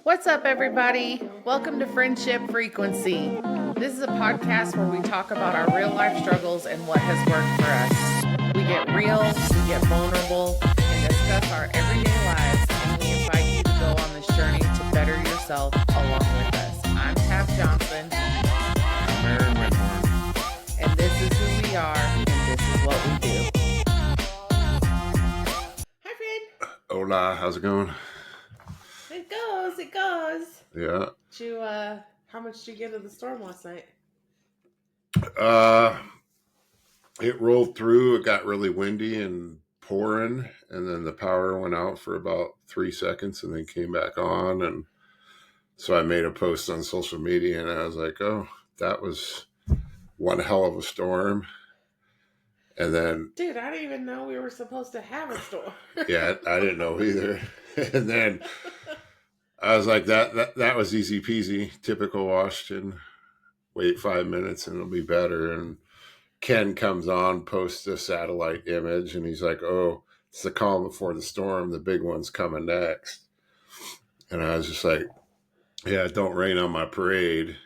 What's up, everybody? Welcome to Friendship Frequency. This is a podcast where we talk about our real life struggles and what has worked for us. We get real, we get vulnerable, and discuss our everyday lives, and we invite you to go on this journey to better yourself along with us. I'm Taff Johnson. I'm Aaron Whitmore. And this is who we are, and this is what we do. Hi, friend. Hola, how's it going? It goes. Yeah. How much did you get of the storm last night? It rolled through. It got really windy and pouring, and then the power went out for about 3 seconds and then came back on. And so I made a post on social media and I was like, oh, that was one hell of a storm. And then, dude, I didn't even know we were supposed to have a storm. Yeah, I didn't know either. And then I was like, that was easy peasy, typical Washington. Wait 5 minutes and it'll be better. And Ken comes on, posts a satellite image, and he's like, oh, it's the calm before the storm. The big one's coming next. And I was just like, yeah, don't rain on my parade.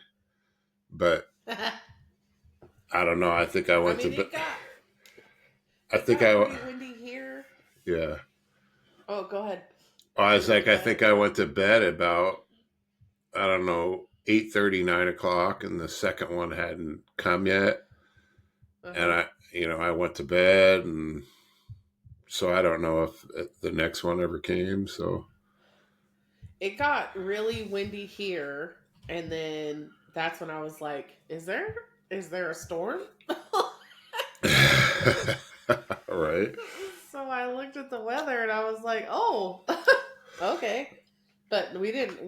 But I don't know. I think I went to bed. I think I pretty windy here. Yeah. Oh, go ahead. I was like, I think I went to bed about, I don't know, 8:30, 9 o'clock, and the second one hadn't come yet. Uh-huh. And I went to bed, and so I don't know if the next one ever came. So it got really windy here, and then that's when I was like, is there a storm? Right. So I looked at the weather and I was like, oh, okay. But we didn't,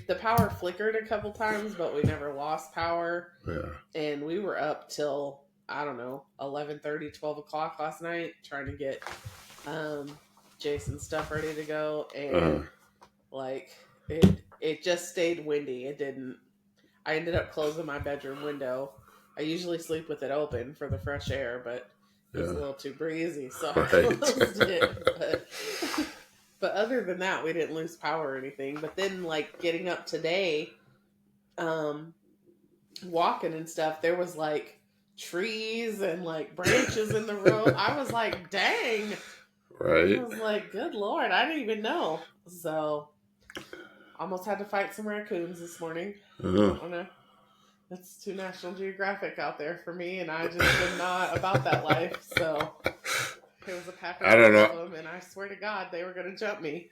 the power flickered a couple times, but we never lost power. Yeah. And we were up till, I don't know, 11:30, 12 o'clock last night trying to get Jason's stuff ready to go. And it just stayed windy. It didn't, I ended up closing my bedroom window. I usually sleep with it open for the fresh air, but it was a little too breezy, so I closed it. But other than that, we didn't lose power or anything. But then, like, getting up today, walking and stuff, there was, like, trees and, like, branches in the road. I was like, dang. Right. I was like, good Lord, I didn't even know. So, almost had to fight some raccoons this morning. Uh-huh. That's too National Geographic out there for me, and I just am not about that life. So it was a pack of them, and I swear to God, they were going to jump me.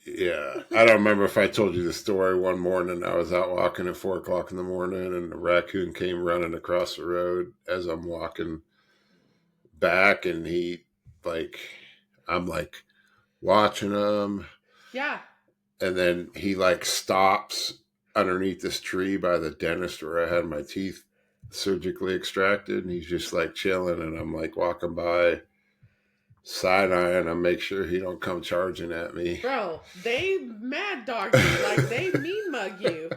Yeah, I don't remember if I told you the story. One morning, I was out walking at 4 o'clock in the morning, and a raccoon came running across the road as I'm walking back, and I'm like watching him. Yeah. And then he like stops underneath this tree by the dentist where I had my teeth surgically extracted, and he's just like chilling, and I'm like walking by side-eyeing him, make sure he don't come charging at me. Bro, they mad dog you, like they mean mug you.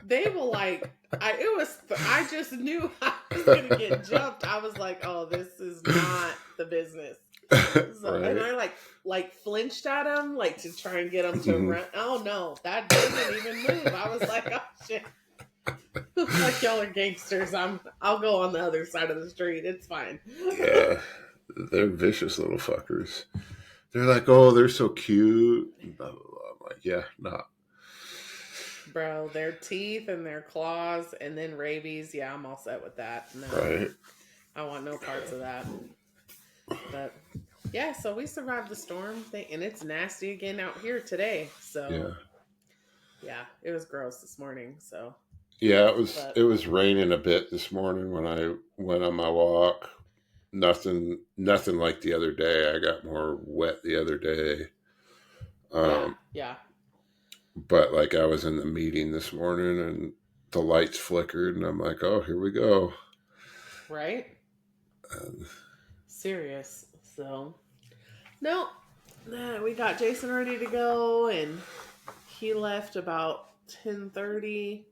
They will like, I just knew I was going to get jumped. I was like, oh, this is not the business. So, right. And I like flinched at him, like to try and get him to run. Oh no, that didn't even move. I was like, oh shit. Like, y'all are gangsters. I'll go on the other side of the street. It's fine. Yeah. They're vicious little fuckers. They're like, oh, they're so cute. Blah, blah, blah. I'm like, yeah, not. Bro, their teeth and their claws and then rabies. Yeah, I'm all set with that. No, right. I want no parts of that. But yeah, so we survived the storm thing, and it's nasty again out here today. So yeah, it was gross this morning. So yeah, it was raining a bit this morning when I went on my walk. Nothing like the other day. I got more wet the other day. Yeah. But like I was in the meeting this morning and the lights flickered and I'm like, oh, here we go. Right? Serious. So, no, we got Jason ready to go, and he left about 10:30.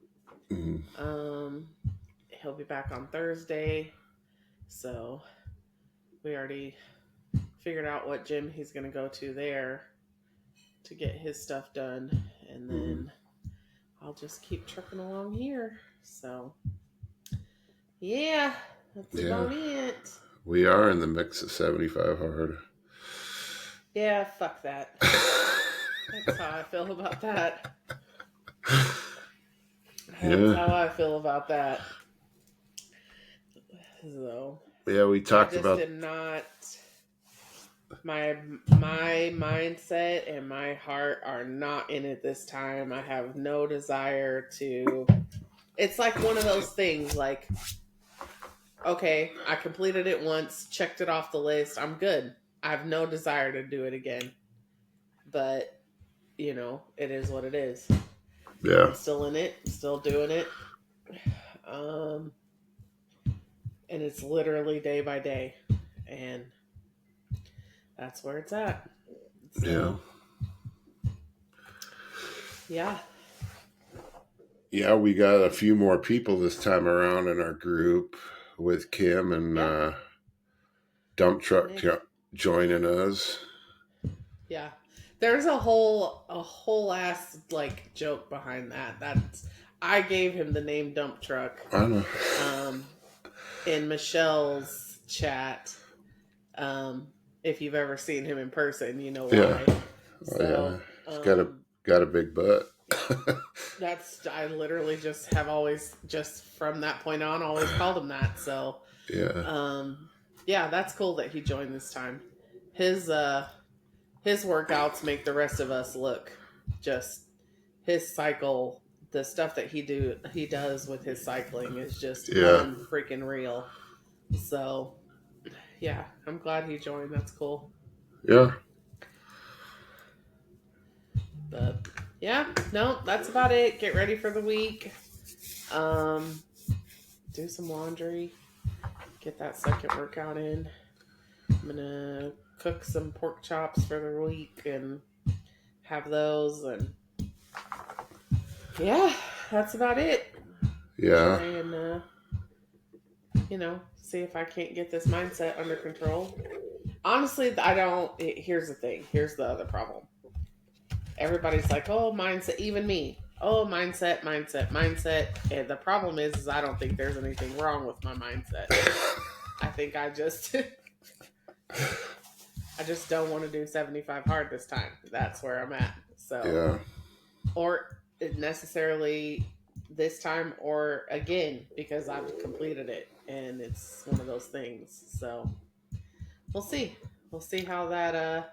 Mm-hmm. He'll be back on Thursday. So we already figured out what gym he's going to go to there. to get his stuff done, and then I'll just keep trucking along here. So, yeah, that's Yeah. about it. We are in the mix of 75 hard. Yeah, fuck that. That's how I feel about that. That's Yeah. how I feel about that. So, Yeah, we I talked just about. am not. My mindset and my heart are not in it this time. I have no desire to. It's like one of those things. Like, okay, I completed it once, checked it off the list. I'm good. I have no desire to do it again. But it is what it is. Yeah. I'm still in it. Still doing it. Um, and it's literally day by day, and that's where it's at. Yeah. So, yeah. Yeah, we got a few more people this time around in our group with Kim and Yeah. Dump Truck Nick. joining us. Yeah. There's a whole ass like joke behind that. That's I gave him the name Dump Truck. I don't know. In Michelle's chat. If you've ever seen him in person, you know why. Yeah. So, He's got a big butt. I literally just have always just from that point on always called him that. So Yeah. yeah, that's cool that he joined this time. His workouts make the rest of us look just his cycle, the stuff that he does with his cycling is just unfreaking real. So yeah, I'm glad he joined. That's cool. Yeah. But yeah, no, that's about it. Get ready for the week. Do some laundry. Get that second workout in. I'm gonna cook some pork chops for the week and have those, and yeah, that's about it. Yeah. Try and see if I can't get this mindset under control. Honestly, I don't. Here's the thing. Here's the other problem. Everybody's like, "Oh, mindset." Even me. Oh, mindset, mindset, mindset. And the problem is I don't think there's anything wrong with my mindset. I think I just don't want to do 75 hard this time. That's where I'm at. So, Yeah. or necessarily this time or again because I've completed it and it's one of those things. So, we'll see. We'll see how that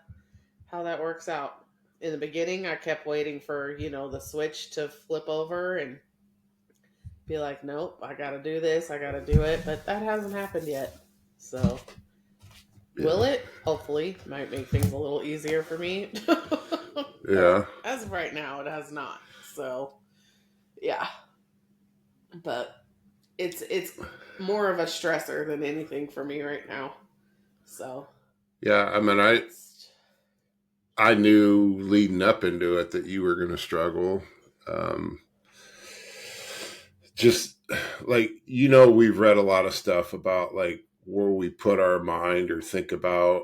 works out. In the beginning, I kept waiting for, the switch to flip over and be like, nope, I got to do this. I got to do it. But that hasn't happened yet. So, will it? Hopefully. Might make things a little easier for me. Yeah. As of right now, it has not. So, yeah. But it's more of a stressor than anything for me right now. So, yeah. I mean, I knew leading up into it that you were going to struggle. Just like, we've read a lot of stuff about like where we put our mind or think about,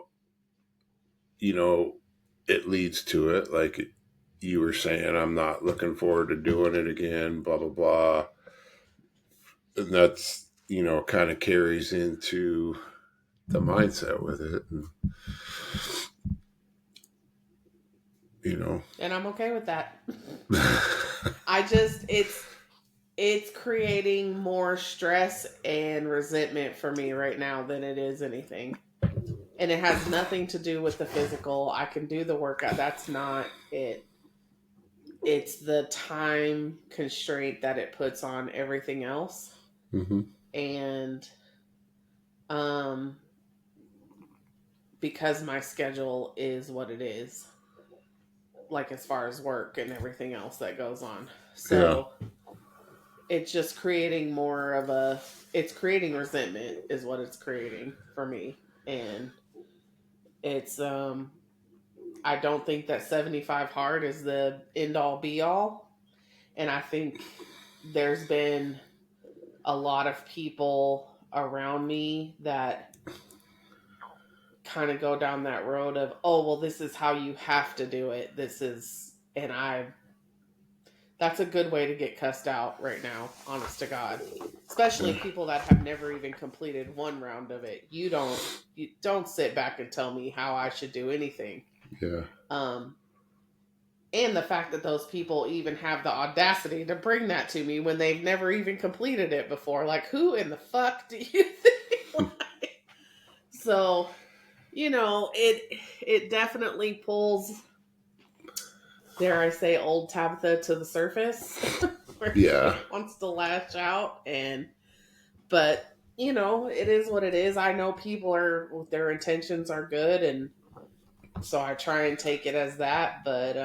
it leads to it. Like you were saying, I'm not looking forward to doing it again, blah, blah, blah. And that's, kind of carries into the mindset with it. And, and I'm okay with that. It's creating more stress and resentment for me right now than it is anything. And it has nothing to do with the physical. I can do the workout. That's not it. It's the time constraint that it puts on everything else. Mm-hmm. And because my schedule is what it is, like as far as work and everything else that goes on. So it's just creating it's creating resentment is what it's creating for me. And it's I don't think that 75 hard is the end all be all. And I think there's been a lot of people around me that kind of go down that road of, oh, well, this is how you have to do it. That's a good way to get cussed out right now, honest to God. Especially people that have never even completed one round of it. You don't sit back and tell me how I should do anything. Yeah. And the fact that those people even have the audacity to bring that to me when they've never even completed it before. Like, who in the fuck do you think? Like, so, it definitely pulls, dare I say, old Tabitha to the surface. Where Yeah. she wants to lash out. But, it is what it is. I know their intentions are good, and so I try and take it as that. But,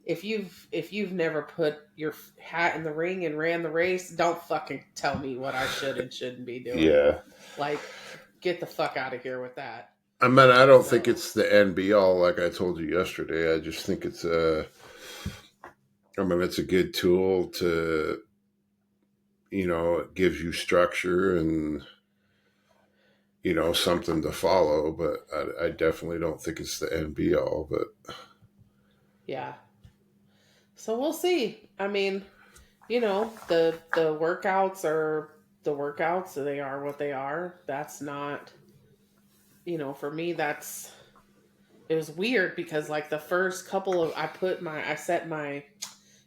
if you've never put your hat in the ring and ran the race, don't fucking tell me what I should and shouldn't be doing. Yeah. Like, get the fuck out of here with that. I mean, I don't think it's the end be all, like I told you yesterday. I just think it's it's a good tool to, it gives you structure and, something to follow. But I definitely don't think it's the end be all. But yeah. So we'll see. I mean, the workouts are the workouts. So they are what they are. That's not, for me, it was weird because like the first couple of, I set my,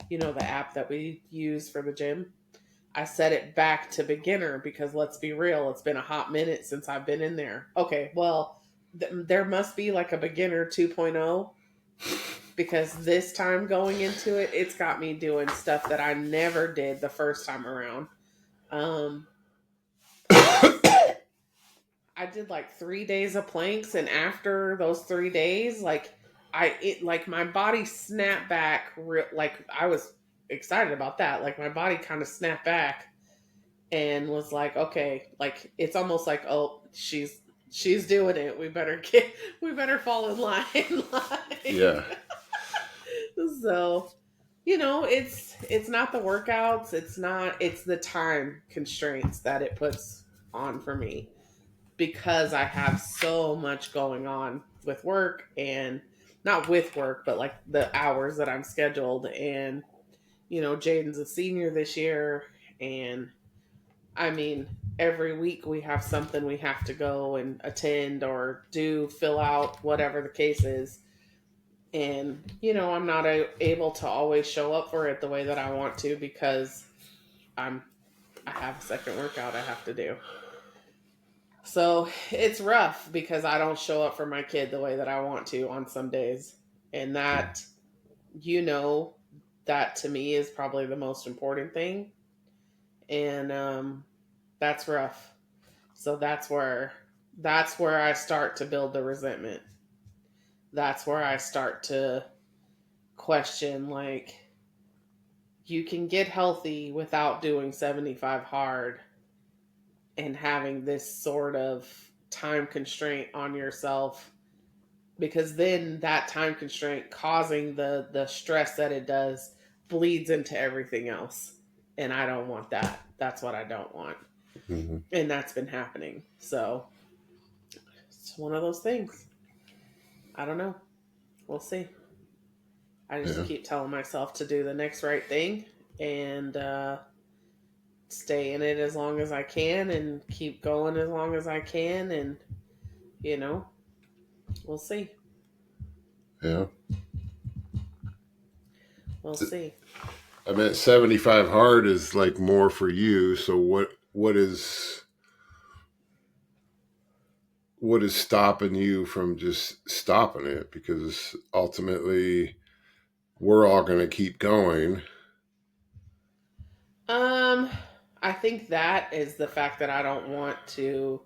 the app that we use for the gym. I set it back to beginner because let's be real, it's been a hot minute since I've been in there. Okay, well, there must be like a beginner 2.0 because this time going into it, it's got me doing stuff that I never did the first time around. I did like 3 days of planks, and after those 3 days, like my body snapped back. Like I was excited about that. Like my body kind of snapped back and was like, okay, like it's almost like, oh, she's doing it. We better fall in line. yeah. So, it's not the workouts. It's the time constraints that it puts on for me because I have so much going on with work, and not with work, but like the hours that I'm scheduled. And, Jaden's a senior this year. And I mean, every week we have something we have to go and attend or fill out, whatever the case is. And, I'm not able to always show up for it the way that I want to because I have a second workout I have to do. So it's rough because I don't show up for my kid the way that I want to on some days. And that, that to me is probably the most important thing. And that's rough. So that's where I start to build the resentment. That's where I start to question, like, you can get healthy without doing 75 hard and having this sort of time constraint on yourself, because then that time constraint causing the stress that it does bleeds into everything else. And I don't want that. That's what I don't want. Mm-hmm. And that's been happening. So it's one of those things. I don't know. We'll see. I just keep telling myself to do the next right thing and stay in it as long as I can and keep going as long as I can. And, we'll see. Yeah. We'll see. I mean, 75 hard is like more for you. So what is stopping you from just stopping it? Because ultimately we're all going to keep going. I think that is the fact that I don't want to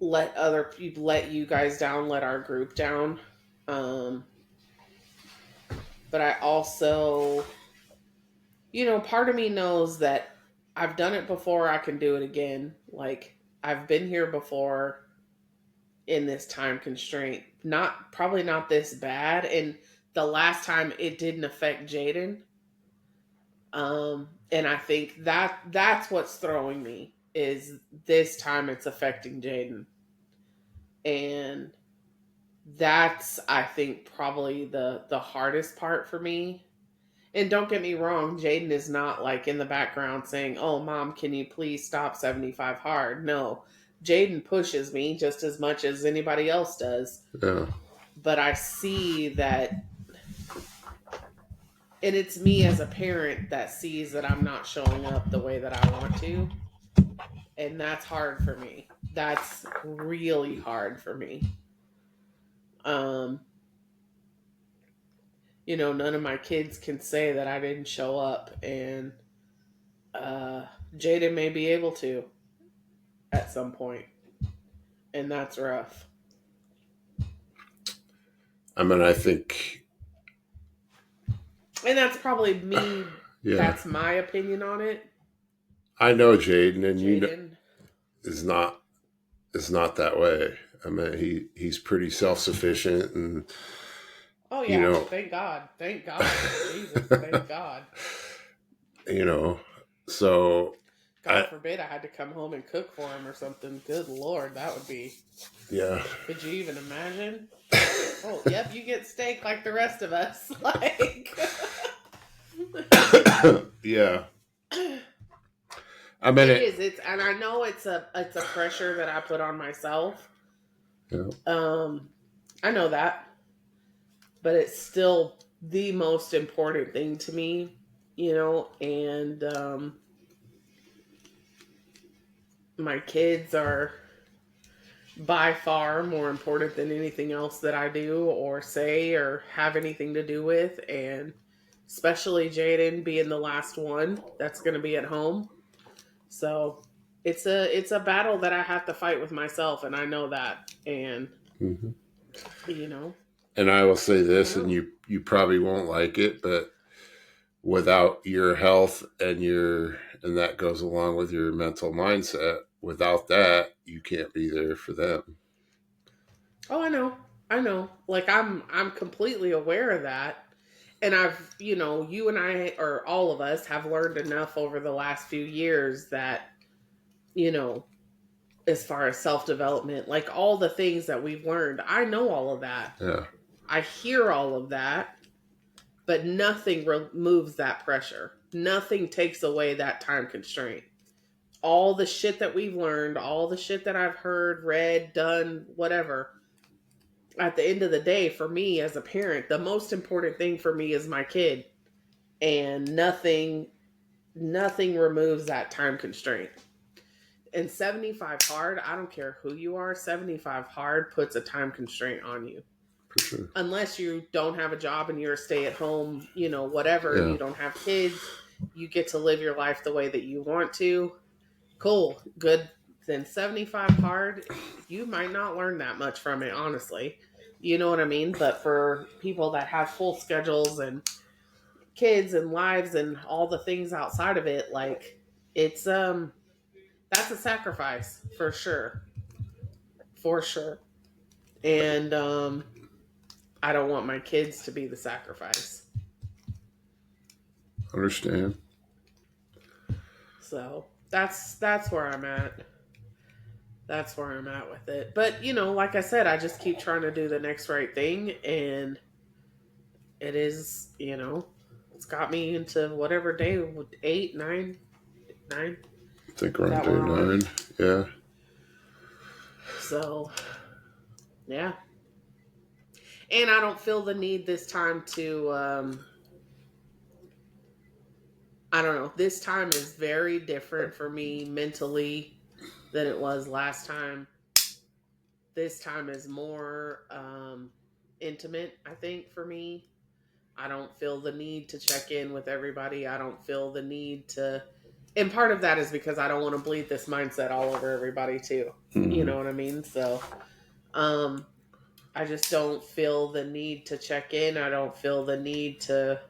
let other people, let you guys down, let our group down. But I also, part of me knows that I've done it before. I can do it again. Like, I've been here before in this time constraint. Probably not this bad. And the last time it didn't affect Jaden. And I think that's what's throwing me. is this time it's affecting Jaden. And that's, I think, probably the hardest part for me. And don't get me wrong, Jaden is not like in the background saying, "Oh, mom, can you please stop 75 hard?" No, Jaden pushes me just as much as anybody else does. Yeah. But I see that, and it's me as a parent that sees that I'm not showing up the way that I want to. And that's hard for me. That's really hard for me. Um, none of my kids can say that I didn't show up, and Jaden may be able to at some point, and that's rough. I mean, I think, and that's probably me. yeah, That's my opinion on it. I know Jaden, and Jaden is not that way. I mean, he's pretty self-sufficient, and oh yeah, thank God, Jesus, thank God. So God forbid I had to come home and cook for him or something. Good Lord, that would be. Yeah. Could you even imagine? Oh, yep, you get steak like the rest of us. Like. Yeah. I mean, it is. And I know it's a pressure that I put on myself. Yeah. I know that, but it's still the most important thing to me, and my kids are by far more important than anything else that I do or say or have anything to do with, and especially Jaden being the last one that's going to be at home. So it's a battle that I have to fight with myself, and I know that. And and I will say this, and you probably won't like it, but without your health and that goes along with your mental mindset, without that, you can't be there for them. Oh, I know. Like I'm completely aware of that. And I've, you and I, or all of us, have learned enough over the last few years that, as far as self-development, like all the things that we've learned, I know all of that. Yeah. I hear all of that, but nothing removes that pressure. Nothing takes away that time constraint. All the shit that we've learned, all the shit that I've heard, read, done, whatever, at the end of the day, for me as a parent, the most important thing for me is my kid. And nothing removes that time constraint. And 75 hard, I don't care who you are, 75 hard puts a time constraint on you. For sure. Unless you don't have a job and you're a stay-at-home, whatever, you don't have kids, you get to live your life the way that you want to. Cool, good. Then 75 hard, you might not learn that much from it, honestly. You know what I mean? But for people that have full schedules and kids and lives and all the things outside of it, like, it's that's a sacrifice for sure. For sure. And I don't want my kids to be the sacrifice. Understand. So that's where I'm at. That's where I'm at with it. But, like I said, I just keep trying to do the next right thing. And it is, it's got me into whatever day, 8, 9. I think around day 9. Yeah. So, yeah. And I don't feel the need this time to, I don't know. This time is very different for me mentally than it was last time. This time is more intimate, I think, for me. I don't feel the need to check in with everybody. I don't feel the need to... And part of that is because I don't want to bleed this mindset all over everybody, too. Mm-hmm. You know what I mean? So, I just don't feel the need to check in. I don't feel the need to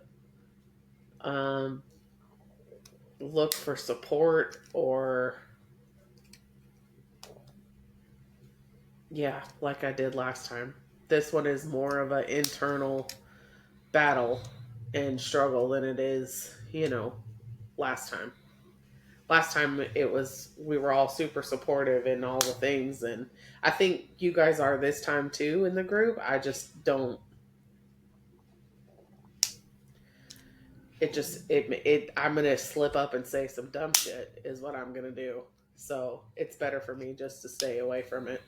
look for support or... Yeah, like I did last time. This one is more of an internal battle and struggle than it is, last time. last time we were all super supportive in all the things, and I think you guys are this time too in the group. I just don't. I'm gonna slip up and say some dumb shit is what I'm gonna do. So it's better for me just to stay away from it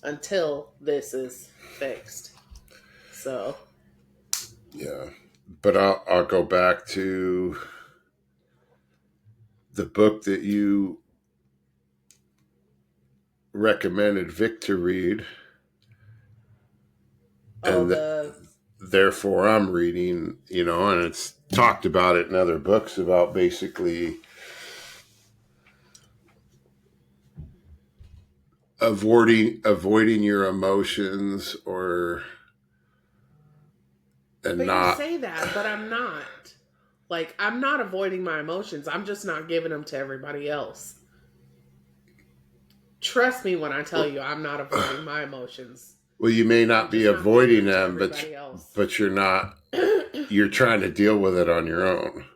until this is fixed. So Yeah. But I'll go back to the book that you recommended Vic to read, oh and therefore I'm reading, and it's talked about it in other books about basically avoiding your emotions and but you not. say that, but I'm not. Like, I'm not avoiding my emotions. I'm just not giving them to everybody else. Trust me when I tell you I'm not avoiding my emotions. Well, you may not I'm be just not giving avoiding them to them, everybody else. but you're not. You're trying to deal with it on your own.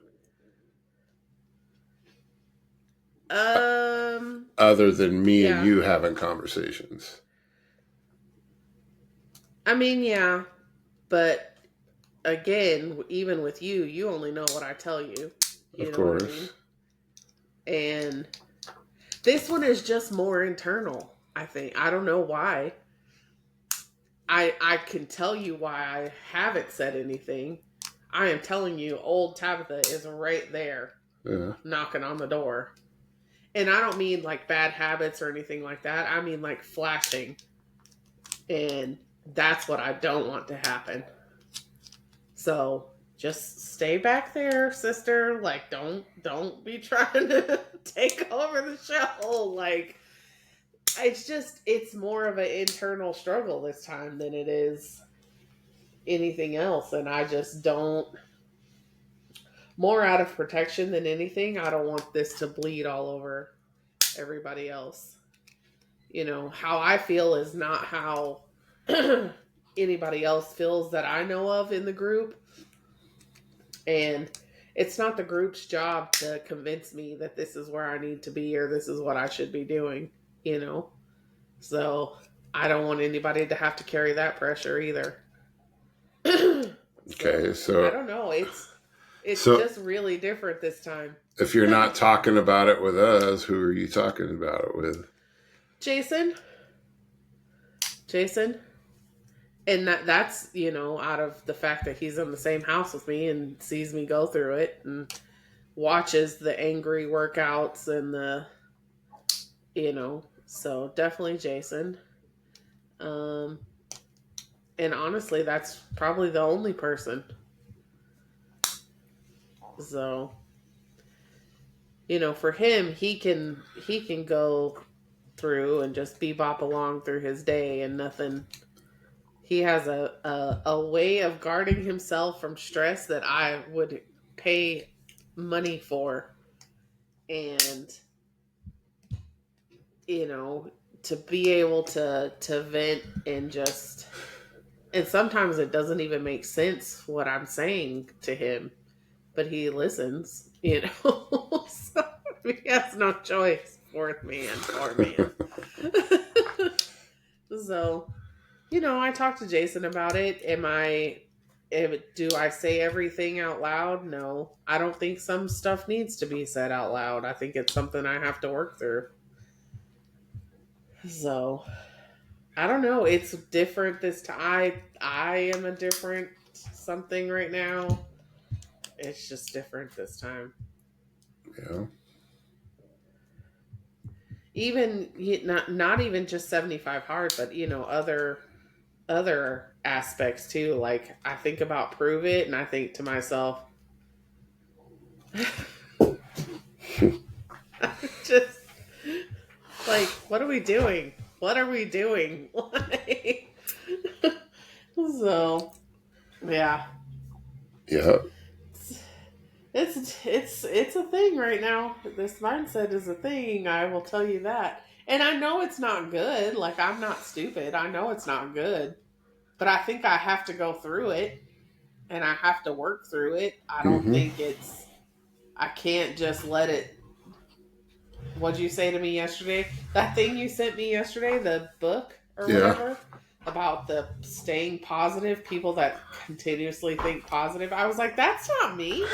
Other than me and you having conversations. I mean, yeah, but again, even with you, you only know what I tell you. You know what I mean? And this one is just more internal, I think. I don't know why. I can tell you why I haven't said anything. I am telling you, old Tabitha is right there, knocking on the door. And I don't mean like bad habits or anything like that. I mean like flashing. And that's what I don't want to happen. So just stay back there, sister. Like don't be trying to take over the show. Like it's more of an internal struggle this time than it is anything else. And I just don't, more out of protection than anything, I don't want this to bleed all over everybody else. How I feel is not how anybody else feels that I know of in the group. And it's not the group's job to convince me that this is where I need to be or this is what I should be doing, So I don't want anybody to have to carry that pressure either. Okay, so I don't know. It's just really different this time. If you're not talking about it with us, who are you talking about it with? Jason. And that's, out of the fact that he's in the same house with me and sees me go through it and watches the angry workouts and so definitely Jason. And honestly, that's probably the only person. So, for him, he can go through and just bebop along through his day and nothing. He has a way of guarding himself from stress that I would pay money for. And, to be able to vent and sometimes it doesn't even make sense what I'm saying to him, but he listens, so he has no choice. Poor man. So, I talked to Jason about it. Do I say everything out loud? No. I don't think some stuff needs to be said out loud. I think it's something I have to work through. So, I don't know. It's different this time. I am a different something right now. It's just different this time. Yeah. Even not even just 75 hard, but other aspects too. Like I think about Prove It, and I think to myself, just like, what are we doing? What are we doing? So, yeah. Yeah. It's a thing right now. This mindset is a thing. I will tell you that. And I know it's not good. Like I'm not stupid. I know it's not good. But I think I have to go through it and I have to work through it. I don't think I can't just let it What'd you say to me yesterday? That thing you sent me yesterday, the book or Yeah. whatever, about the staying positive, people that continuously think positive. I was like, that's not me.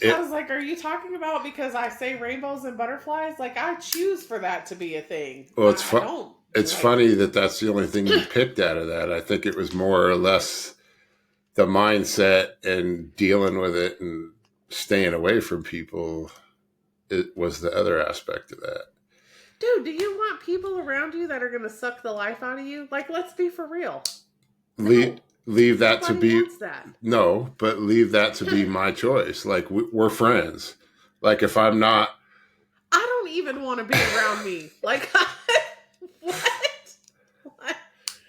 I was like, are you talking about because I say rainbows and butterflies? Like, I choose for that to be a thing. Well, I don't. it's like, funny that that's the only thing you picked out of that. I think it was more or less the mindset and dealing with it and staying away from people. It was the other aspect of that. Dude, do you want people around you that are going to suck the life out of you? Like, let's be for real. Leave that to be that. No, but leave that to be my choice. Like we're friends. Like if I'm not, I don't even want to be around me. Like what?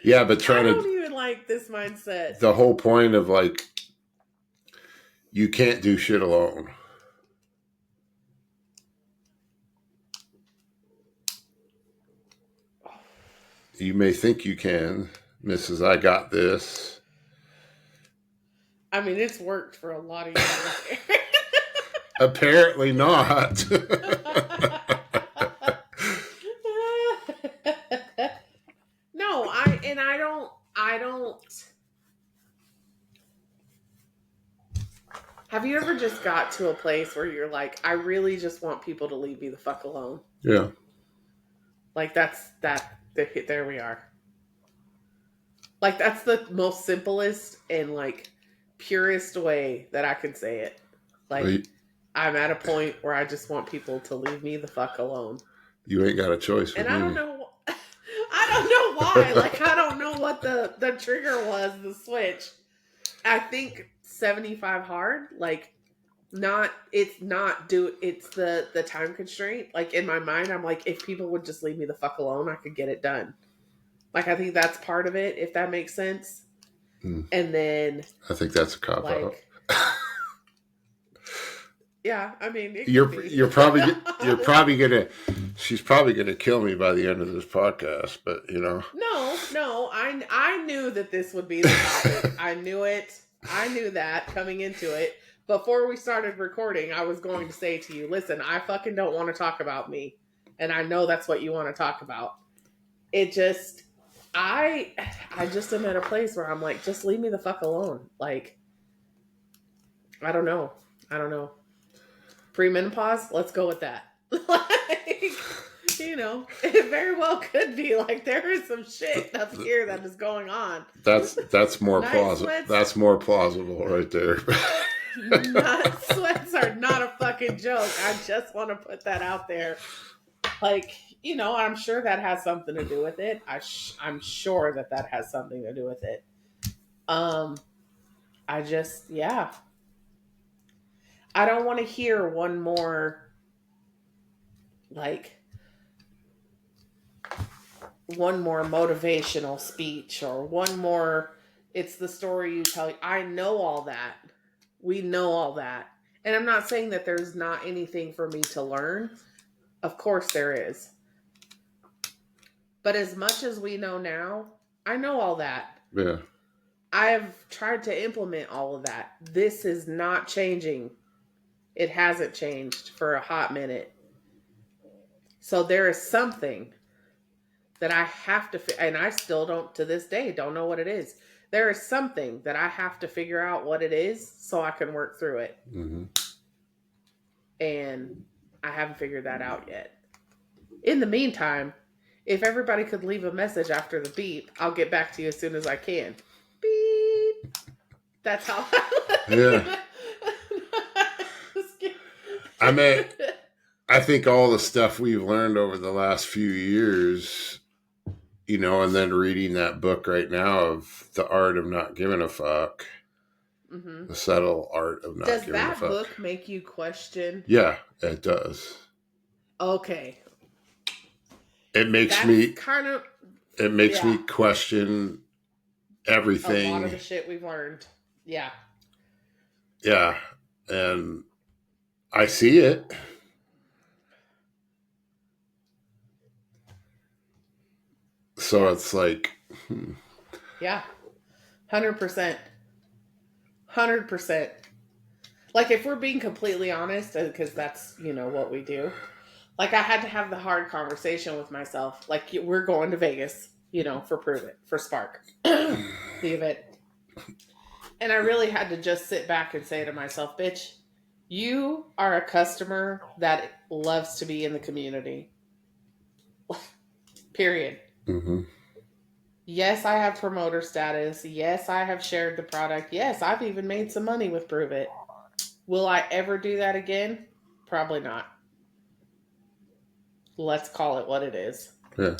Yeah, but I don't even like this mindset. The whole point of like you can't do shit alone. You may think you can, Mrs. I got this. I mean, it's worked for a lot of years. Apparently not. No, I don't. Have you ever just got to a place where you're like, I really just want people to leave me the fuck alone? Yeah. Like there we are. Like that's the most simplest and like purest way that I can say it. Like I'm at a point where I just want people to leave me the fuck alone. You ain't got a choice. And I don't know why. Like I don't know what the trigger was, the switch. I think 75 hard, like it's the time constraint. Like in my mind, I'm like, if people would just leave me the fuck alone, I could get it done. Like I think that's part of it, if that makes sense. And then I think that's a cop out. Yeah, I mean, you're probably gonna. She's probably gonna kill me by the end of this podcast, but you know. No, I knew that this would be the topic. I knew it. I knew that coming into it. Before we started recording, I was going to say to you, listen, I fucking don't want to talk about me, and I know that's what you want to talk about. It just, I just am at a place where I'm like, just leave me the fuck alone. Like, I don't know. Premenopause, let's go with that. Like, you know, it very well could be like there is some shit up here that is going on. That's more plausible. That's more plausible right there. Nut sweats are not a fucking joke. I just want to put that out there. Like, you know, I'm sure that has something to do with it. I'm sure that has something to do with it. I just, yeah. I don't want to hear one more, motivational speech or one more, it's the story you tell. I know all that. We know all that. And I'm not saying that there's not anything for me to learn. Of course there is. But as much as we know now, I know all that. Yeah. I've tried to implement all of that. This is not changing. It hasn't changed for a hot minute. So there is something that I have to, and I still don't, to this day, don't know what it is. There is something that I have to figure out what it is so I can work through it. Mm-hmm. And I haven't figured that out yet. In the meantime, if everybody could leave a message after the beep, I'll get back to you as soon as I can. Beep. That's how. Yeah. I mean, I think all the stuff we've learned over the last few years, you know, and then reading that book right now of The Art of Not Giving a Fuck, The Subtle Art of Not Giving a Fuck. Does that book make you question? Yeah, it does. Okay. It makes me question everything. A lot of the shit we've learned. Yeah. Yeah. And I see it. So it's like, Yeah. 100%. 100%. Like, if we're being completely honest, because that's, what we do. Like, I had to have the hard conversation with myself. Like, we're going to Vegas, for Prove It, for Spark, the event. And I really had to just sit back and say to myself, bitch, you are a customer that loves to be in the community. Period. Mm-hmm. Yes, I have promoter status. Yes, I have shared the product. Yes, I've even made some money with Prove It. Will I ever do that again? Probably not. Let's call it what it is. Yeah.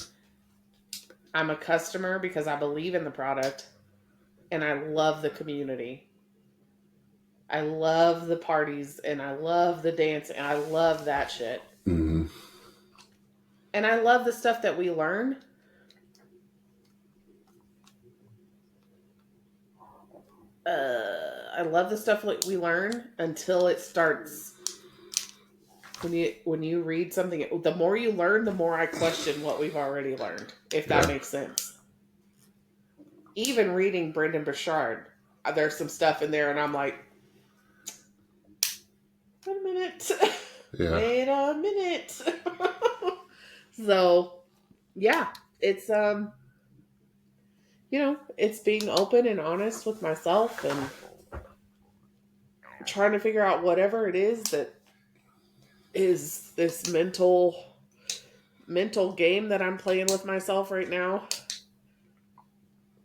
I'm a customer because I believe in the product and I love the community. I love the parties and I love the dancing. I love that shit. Mm-hmm. And I love the stuff that we learn. I love the stuff that we learn until it starts. When you read something, the more you learn, the more I question what we've already learned. If that makes sense. Even reading Brendan Burchard, there's some stuff in there, and I'm like, wait a minute. Yeah. Wait a minute. So, yeah, it's it's being open and honest with myself and trying to figure out whatever it is that is this mental game that I'm playing with myself right now.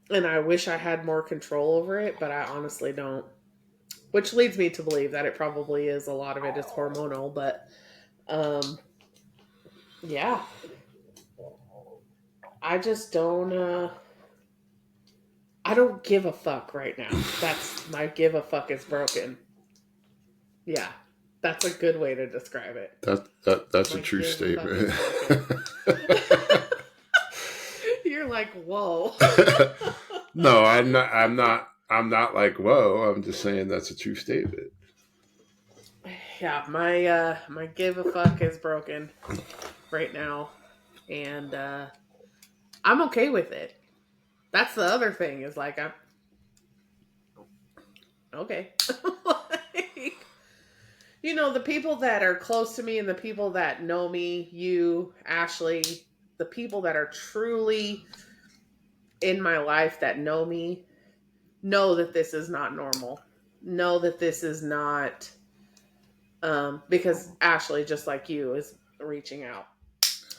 And I wish I had more control over it, but I honestly don't. Which leads me to believe that it probably is, a lot of it is hormonal, but yeah. I just don't I don't give a fuck right now. That's my give a fuck is broken. Yeah. That's a good way to describe it. That's a true statement. You're like, whoa. No, I'm not like whoa. I'm just saying that's a true statement. Yeah, my give a fuck is broken right now, and I'm okay with it. That's the other thing, is like, I'm okay. Like, the people that are close to me and the people that know me, you, Ashley, the people that are truly in my life that know me, know that this is not normal. Know that this is not, because Ashley, just like you, is reaching out.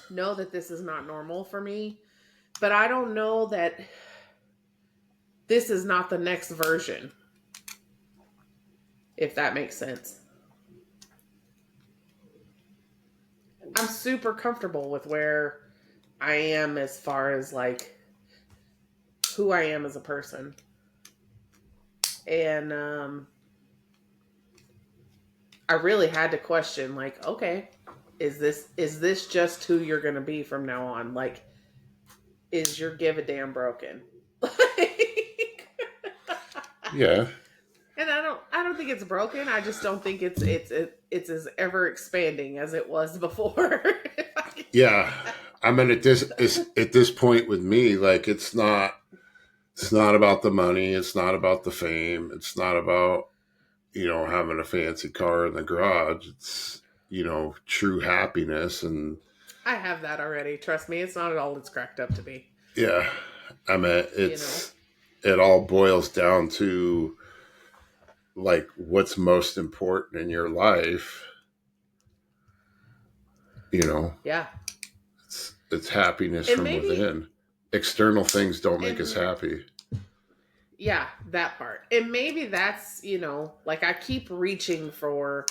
Know that this is not normal for me, but I don't know that this is not the next version, if that makes sense. I'm super comfortable with where I am as far as like who I am as a person. And I really had to question, like, okay, is this just who you're going to be from now on? Like, is your give a damn broken? Yeah. And I don't think it's broken. I just don't think it's as ever expanding as it was before. Yeah. I mean, at this point with me, like, it's not about the money. It's not about the fame. It's not about, having a fancy car in the garage. It's, true happiness. And I have that already. Trust me, it's not at all it's cracked up to be. yeah, I mean, it all boils down to like what's most important in your life. Yeah. It's happiness And from within. External things don't make us happy. Yeah, that part. And maybe that's, like, I keep reaching for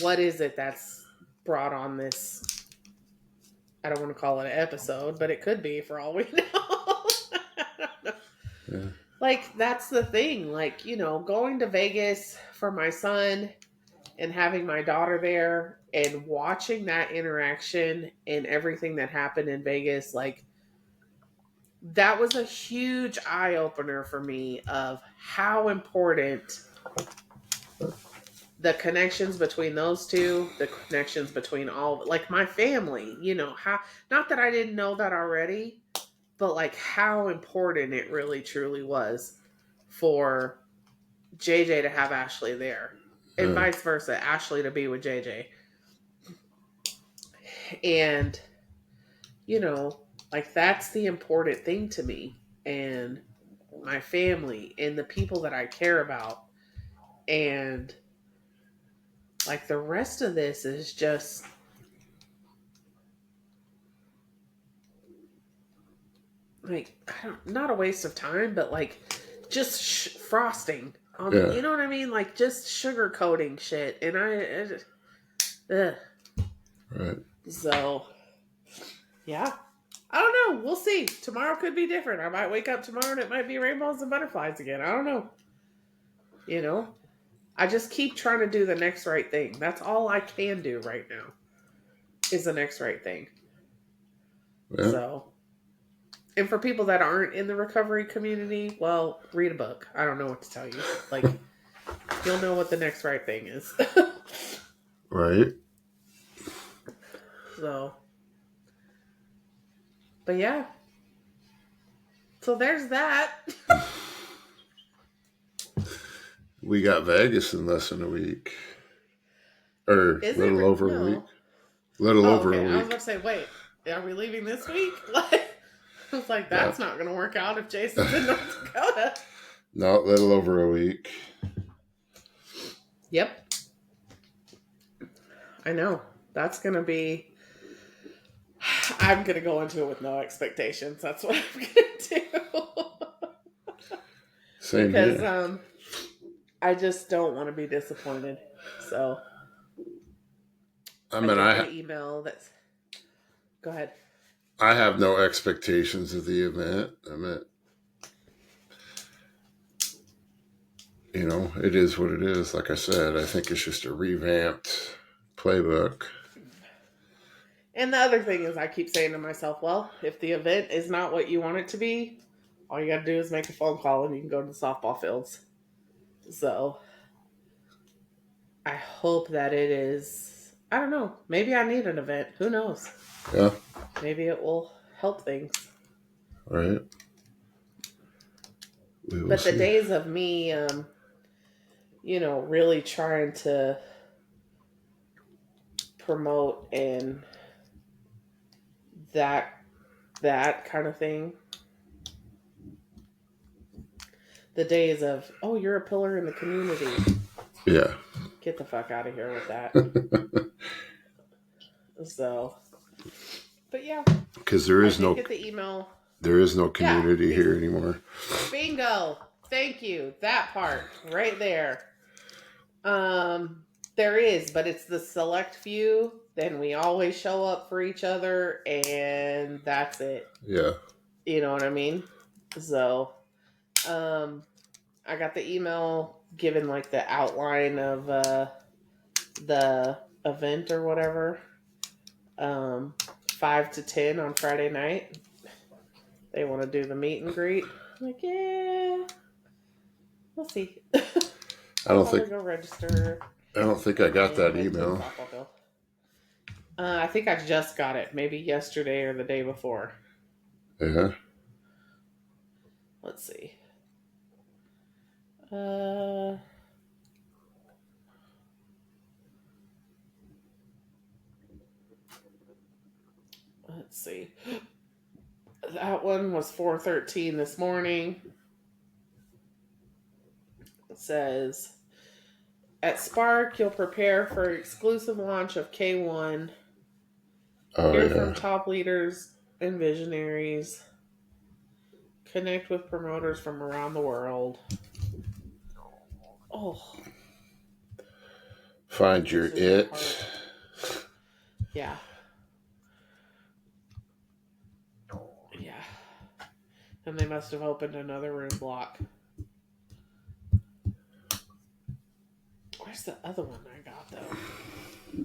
what is it that's brought on this. I don't want to call it an episode, but it could be, for all we know. Yeah. Like, that's the thing. Like, going to Vegas for my son and having my daughter there and watching that interaction and everything that happened in Vegas, like, that was a huge eye opener for me of how important the connections between those two, the connections between all, like, my family, how, not that I didn't know that already, but like how important it really truly was for JJ to have Ashley there. and vice versa, Ashley to be with JJ. And, you know, like that's the important thing to me and my family and the people that I care about. And like the rest of this is just like, not a waste of time, but like just frosting on, Yeah. you know what I mean? Like just sugar coating shit. And ugh. Right. So, yeah. I don't know. We'll see. Tomorrow could be different. I might wake up tomorrow and it might be rainbows and butterflies again. I don't know. You know? I just keep trying to do the next right thing. That's all I can do right now is the next right thing. Yeah. So, and for people that aren't in the recovery community, well, read a book. I don't know what to tell you. Like, you'll know what the next right thing is. Right. So, but yeah. So there's that. We got Vegas in less than a week. Or a little over a week. Little over a week. I was about to say, wait, are we leaving this week? Like, I was like, that's not going to work out if Jason's in North Dakota. No, a little over a week. Yep. I know. That's going to be... I'm going to go into it with no expectations. That's what I'm going to do. Same because, here. I just don't want to be disappointed. So... I mean, I email that's... Go ahead. I have no expectations of the event. I mean, you know, it is what it is. Like I said, I think it's just a revamped playbook. And the other thing is I keep saying to myself, well, if the event is not what you want it to be, all you got to do is make a phone call and you can go to the softball fields. So I hope that it is... I don't know. Maybe I need an event. Who knows? Yeah. Maybe it will help things. Right. But the days of me, you know, really trying to promote and that kind of thing. The days of, oh, you're a pillar in the community. Yeah. Get the fuck out of here with that. So, but yeah. Because there is no... get the email. There is no community here anymore. Bingo. Thank you. That part right there. There is, but it's the select few. Then we always show up for each other, and that's it. Yeah. You know what I mean? So, I got the email giving like the outline of the event or whatever. 5 to 10 on Friday night. They want to do the meet and greet. I'm like, yeah, we'll see. I don't think go register. I don't think I got that email. I think I just got it, maybe yesterday or the day before. Yeah. Let's see. Let's see. That one was 4:13 this morning. It says, at Spark, you'll prepare for exclusive launch of K1. Hear from top leaders and visionaries. Connect with promoters from around the world. Oh. Find your it. Yeah. Yeah. And they must have opened another room block. Where's the other one I got, though?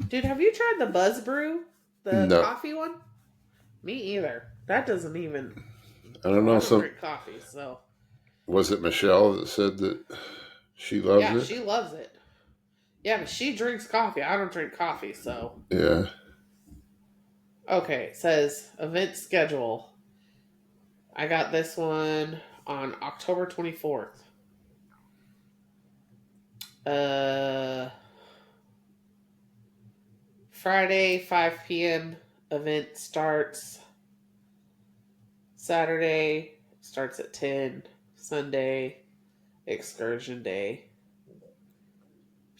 Dude, have you tried the Buzz Brew? The coffee one? Me either. That doesn't even... I don't know. I don't drink coffee, so... Was it Michelle that said that she loves it? Yeah, she loves it. Yeah, but she drinks coffee. I don't drink coffee, so... Yeah. Okay, it says event schedule. I got this one on October 24th. Uh, Friday, 5 p.m. event starts. Saturday starts at 10. Sunday, excursion day.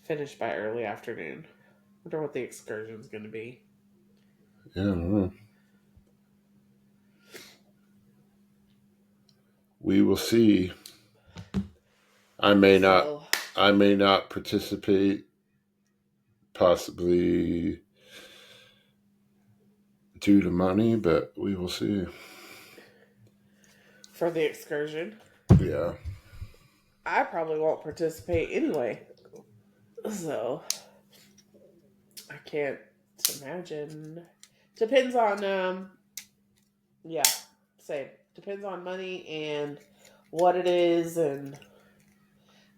Finish by early afternoon. Wonder what the excursion's going to be. Yeah, I don't know. We will see. I may not participate, possibly due to money, but we will see. For the excursion. Yeah. I probably won't participate anyway. So I can't imagine. Depends on yeah, same. Depends on money and what it is and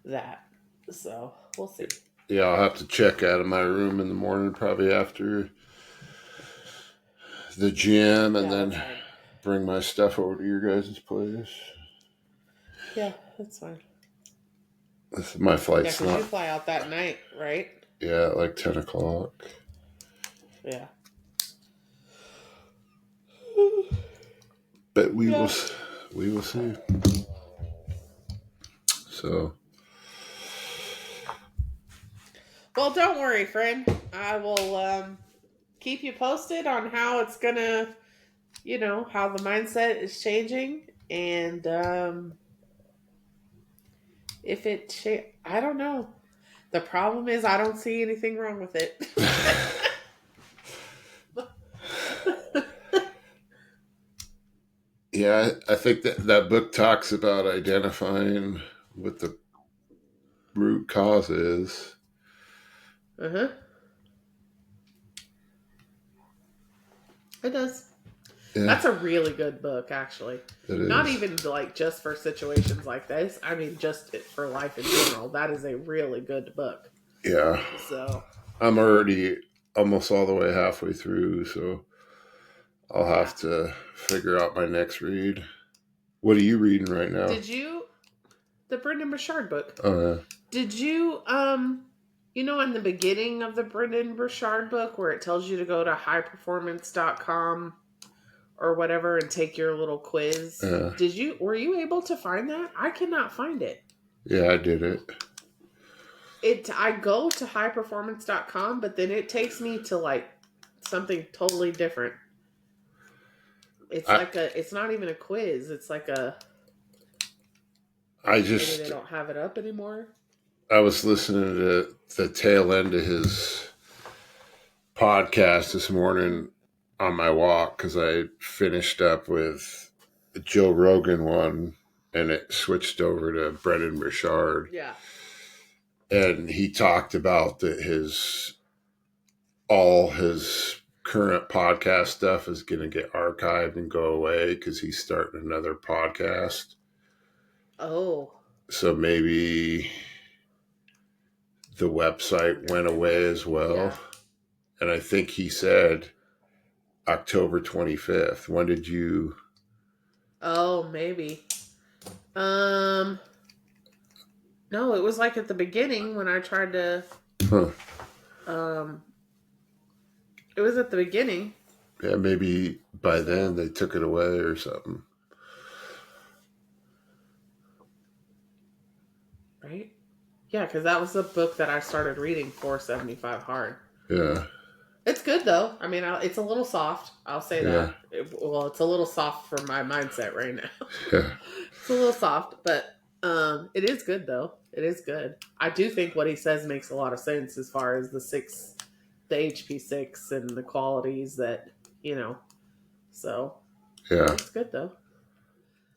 that. So we'll see. Yeah, I'll have to check out of my room in the morning, probably after the gym, and then bring my stuff over to your guys' place. Yeah, that's fine. My flight's because you fly out that night, right? Yeah, like 10 o'clock. Yeah. But we will see. So. Well, don't worry, friend. I will keep you posted on how it's gonna, how the mindset is changing, and if it, I don't know. The problem is I don't see anything wrong with it. Yeah, I think that book talks about identifying what the root cause is. Uh-huh. It does. Yeah. That's a really good book, actually. Not even like just for situations like this. I mean, just for life in general. That is a really good book. Yeah. So I'm already almost all the way halfway through, so I'll have to figure out my next read. What are you reading right now? The Brendon Burchard book? Oh, yeah. Did you, in the beginning of the Brendon Burchard book where it tells you to go to highperformance.com or whatever and take your little quiz? Yeah. Were you able to find that? I cannot find it. Yeah, I did it. I go to highperformance.com, but then it takes me to like something totally different. It's it's not even a quiz. It's like maybe they don't have it up anymore. I was listening to the tail end of his podcast this morning on my walk because I finished up with the Joe Rogan one and it switched over to Brendon Burchard. Yeah. And he talked about all his current podcast stuff is going to get archived and go away because he's starting another podcast. Oh. So maybe the website went away as well. Yeah. And I think he said October 25th. When did you? Oh, maybe. No, it was like at the beginning when I tried to. It was at the beginning. Yeah, maybe by then they took it away or something. Right? Yeah, because that was the book that I started reading, 475 Hard. Yeah. It's good, though. I mean, it's a little soft. I'll say that. It's a little soft for my mindset right now. Yeah. It's a little soft, but it is good, though. It is good. I do think what he says makes a lot of sense as far as the HP6 and the qualities that, so. Yeah. It's good, though.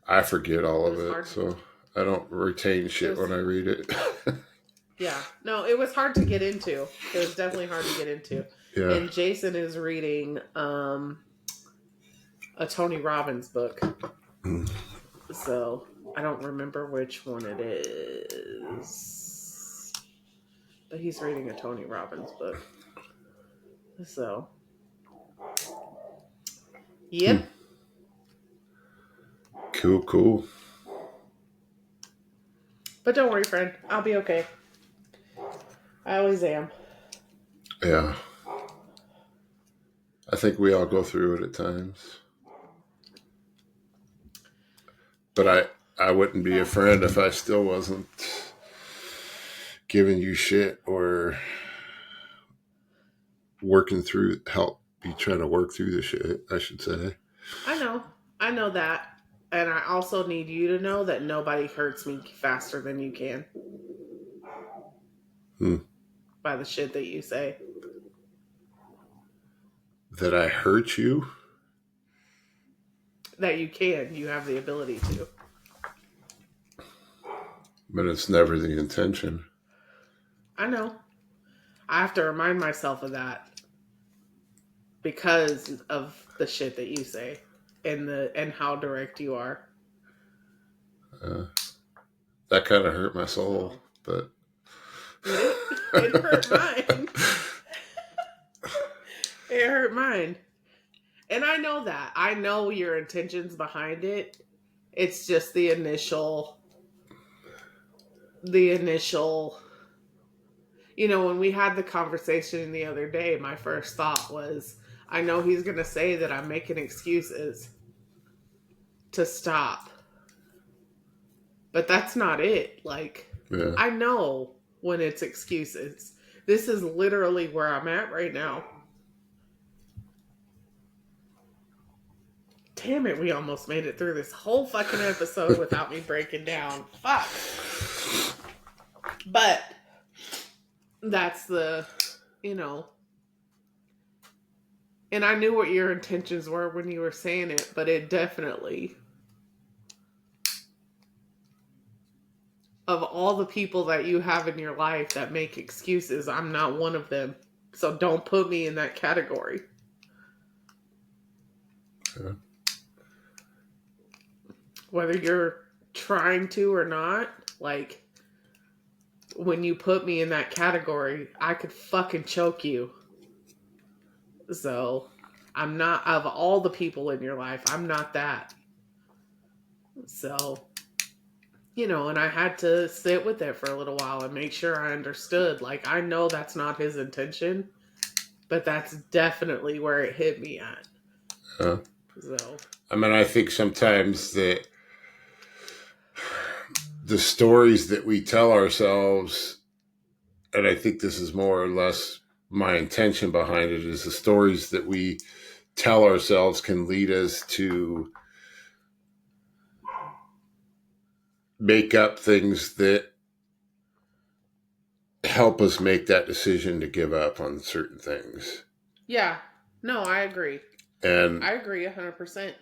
I forget all of it, so I don't retain shit when I read it. Yeah. No, it was hard to get into. It was definitely hard to get into. Yeah. And Jason is reading a Tony Robbins book. So I don't remember which one it is. But he's reading a Tony Robbins book. So. Yep. Cool. But don't worry, friend. I'll be okay. I always am. Yeah. I think we all go through it at times. But I wouldn't be a friend if I still wasn't giving you shit or working through, help be trying to work through the shit, I should say. I know. I know that. And I also need you to know that nobody hurts me faster than you can Hmm. by the shit that you say. That I hurt you? That you can. You have the ability to. But it's never the intention. I know. I have to remind myself of that because of the shit that you say and how direct you are. That kind of hurt my soul, but It hurt mine. It hurt mine. And I know that. I know your intentions behind it. It's just the initial when we had the conversation the other day, my first thought was, I know he's going to say that I'm making excuses to stop. But that's not it. Like, yeah. I know when it's excuses. This is literally where I'm at right now. Damn it, we almost made it through this whole fucking episode without me breaking down. Fuck. But that's and I knew what your intentions were when you were saying it, but it definitely, of all the people that you have in your life that make excuses, I'm not one of them. So don't put me in that category. Yeah. Whether you're trying to or not, like, when you put me in that category, I could fucking choke you. So, I'm not, of all the people in your life, I'm not that. So, and I had to sit with it for a little while and make sure I understood. Like, I know that's not his intention, but that's definitely where it hit me at. So, I mean, I think sometimes that the stories that we tell ourselves, and I think this is more or less my intention behind it, is the stories that we tell ourselves can lead us to make up things that help us make that decision to give up on certain things. Yeah. No, I agree. And I agree 100%.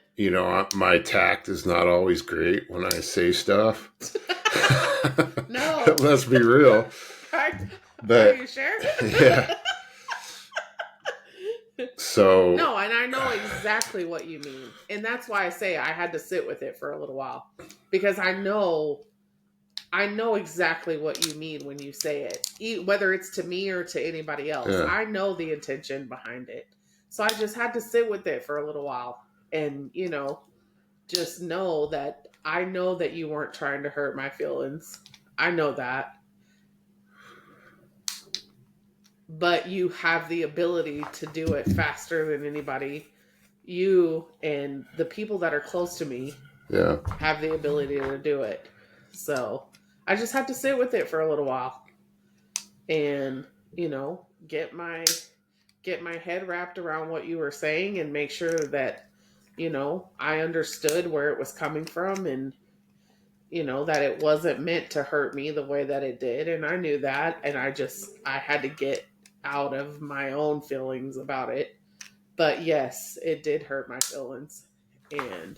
My tact is not always great when I say stuff. No. Let's be real. Are you sure? Yeah. So. No, and I know exactly what you mean. And that's why I say I had to sit with it for a little while. Because I know exactly what you mean when you say it. Whether it's to me or to anybody else. Yeah. I know the intention behind it. So I just had to sit with it for a little while. And, just know that I know that you weren't trying to hurt my feelings. I know that. But you have the ability to do it faster than anybody. You and the people that are close to me have the ability to do it. So I just had to sit with it for a little while and, get my head wrapped around what you were saying and make sure that, I understood where it was coming from and, that it wasn't meant to hurt me the way that it did. And I knew that. And I had to get out of my own feelings about it. But yes, it did hurt my feelings. And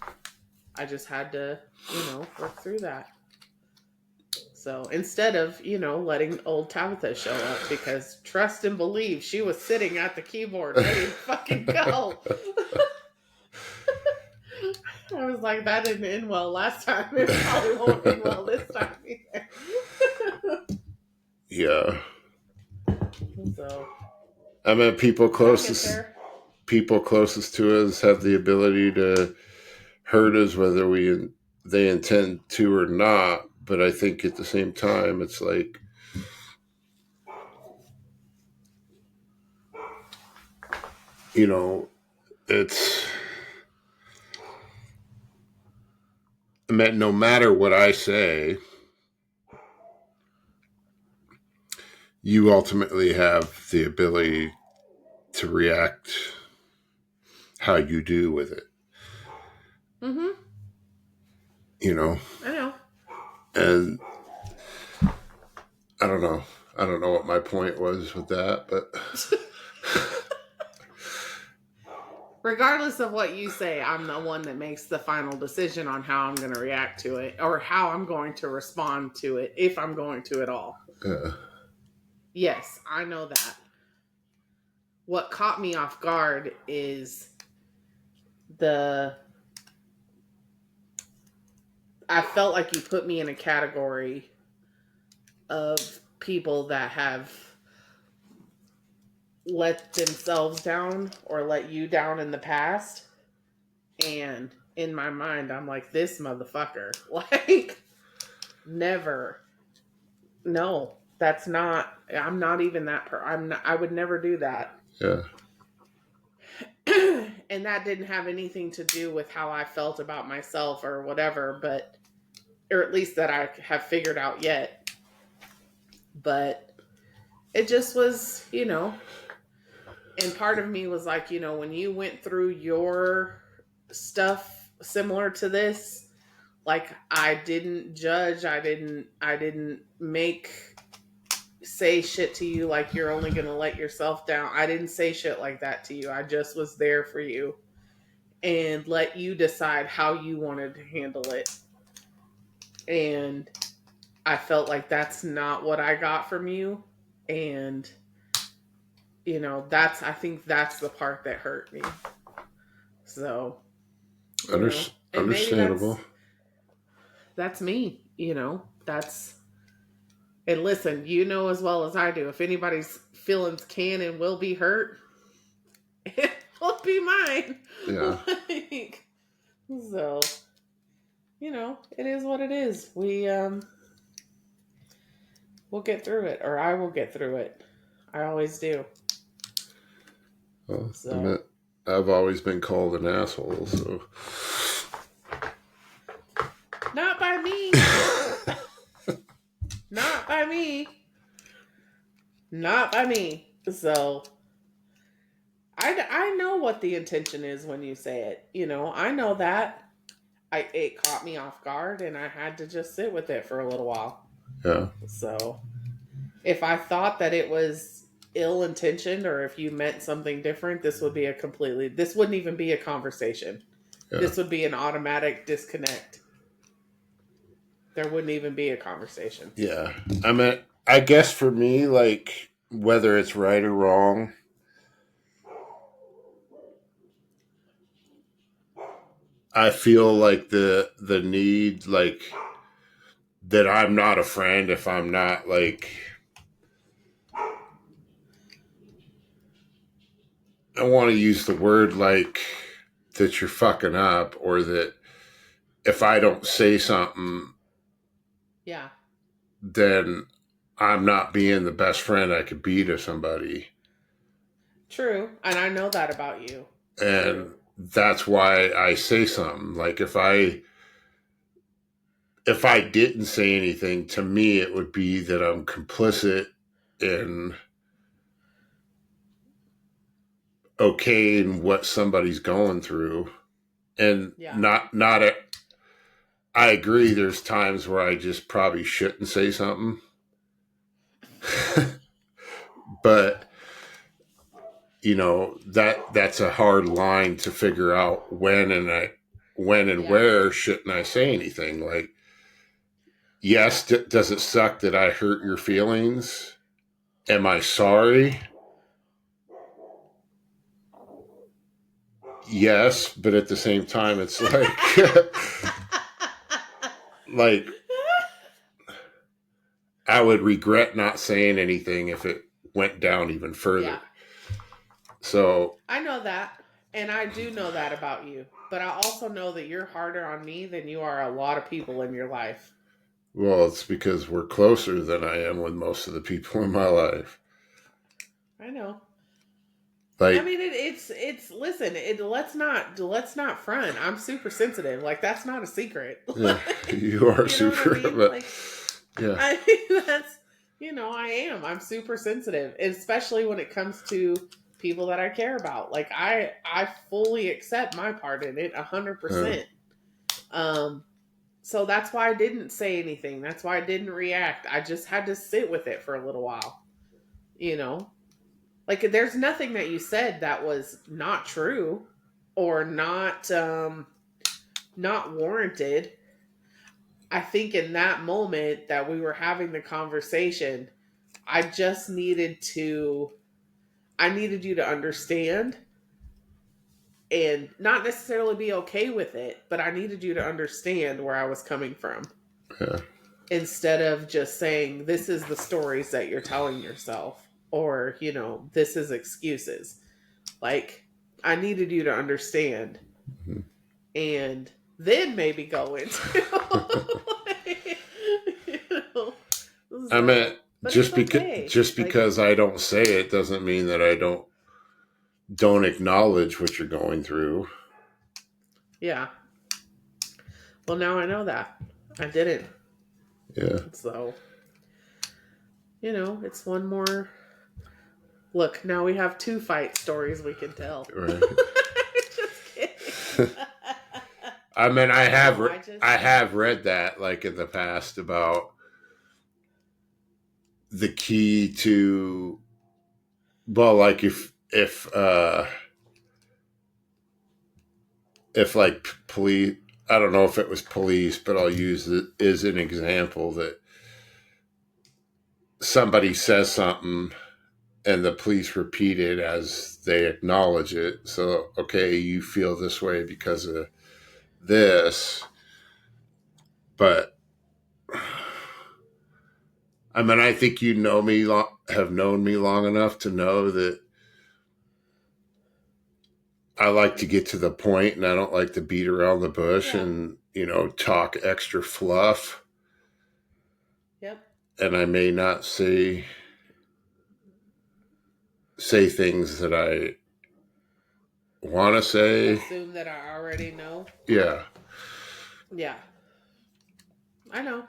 I just had to, work through that. So instead of, letting old Tabitha show up, because trust and believe, she was sitting at the keyboard ready to fucking go. I was like, that didn't end well last time. It probably won't end well this time either. Yeah. So, I mean, people closest to us have the ability to hurt us, whether they intend to or not. But I think at the same time, it's like you know, it's, I mean, no matter what I say, you ultimately have the ability to react how you do with it, Mm-hmm. you know? I know. And I don't know. I don't know what my point was with that, but Regardless of what you say, I'm the one that makes the final decision on how I'm going to react to it or how I'm going to respond to it, if I'm going to at all. uh, Yes, I know that. What caught me off guard is the. I felt like you put me in a category of people that have let themselves down or let you down in the past. And in my mind, I'm like, this motherfucker. Like, never. No, that's not. I'm not even that. I'm not, I would never do that. yeah, And that didn't have anything to do with how I felt about myself or whatever, but, or at least that I have figured out yet. But it just was, and part of me was like, when you went through your stuff similar to this, like I didn't judge, I didn't make say shit to you like you're only going to let yourself down. I didn't say shit like that to you. I just was there for you and let you decide how you wanted to handle it. And I felt like that's not what I got from you. And I think that's the part that hurt me. So, and maybe understandable. that's me, that's, and listen, as well as I do, if anybody's feelings can and will be hurt, it will be mine. Yeah. Like, so, it is what it is. We'll get through it, or I will get through it. I always do. Well, So, I've always been called an asshole, so. not by me. Not by me. Not by me. So, I know what the intention is when you say it. I know that. It caught me off guard, and I had to just sit with it for a little while. Yeah. So, if I thought that it was ill intentioned, or if you meant something different, this wouldn't even be a conversation. Yeah. This would be an automatic disconnect. There wouldn't even be a conversation. Yeah. I mean, I guess for me, like, whether it's right or wrong, I feel like the need, like, that I'm not a friend if I'm not, like, I want to use the word, like, that you're fucking up, or that if I don't say something, Yeah. then I'm not being the best friend I could be to somebody. True. And I know that about you. And True. that's why I say something. Like, if I didn't say anything, to me it would be that I'm complicit in okaying what somebody's going through. And Yeah. not at, I agree there's times where I just probably shouldn't say something. But that's a hard line to figure out when and where shouldn't I say anything. Like, yes, does it suck that I hurt your feelings? Am I sorry? Yes, but at the same time, it's like, like, I would regret not saying anything if it went down even further. Yeah. So I know that. And I do know that about you. But I also know that you're harder on me than you are a lot of people in your life. well, it's because we're closer than I am with most of the people in my life. I know. I Like mean, it's listen. Let's not front. I'm super sensitive. Like that's not a secret. yeah, Like, you are you know what I super, mean? but Like yeah, I mean, that's I am. I'm super sensitive, especially when it comes to people that I care about. Like I fully accept my part in it 100%. Um, so that's why I didn't say anything. That's why I didn't react. I just had to sit with it for a little while. You know, like there's nothing that you said that was not true or not warranted. I think in that moment that we were having the conversation, I just needed to I needed you to understand and not necessarily be okay with it, but I needed you to understand where I was coming from yeah, instead of just saying this is the stories that you're telling yourself or, this is excuses. Like I needed you to understand mhm. and then maybe go into you know, I mean, so but it's okay. just Like because I don't say it doesn't mean that I don't acknowledge what you're going through. yeah. Well now I know that. I didn't. Yeah, So, it's one more look, now we have two fight stories we can tell. right. Just kidding. I mean, No, I just I have read that like in the past about the key to, well, like if like police, I don't know if it was police, but I'll use it as an example that somebody says something and the police repeat it as they acknowledge it. So, okay, you feel this way because of this, but I mean, I think you know me, have known me long enough to know that I like to get to the point and I don't like to beat around the bush yeah. and, talk extra fluff. Yep. And I may not say things that I want to say. Assume that I already know. Yeah. Yeah. I know.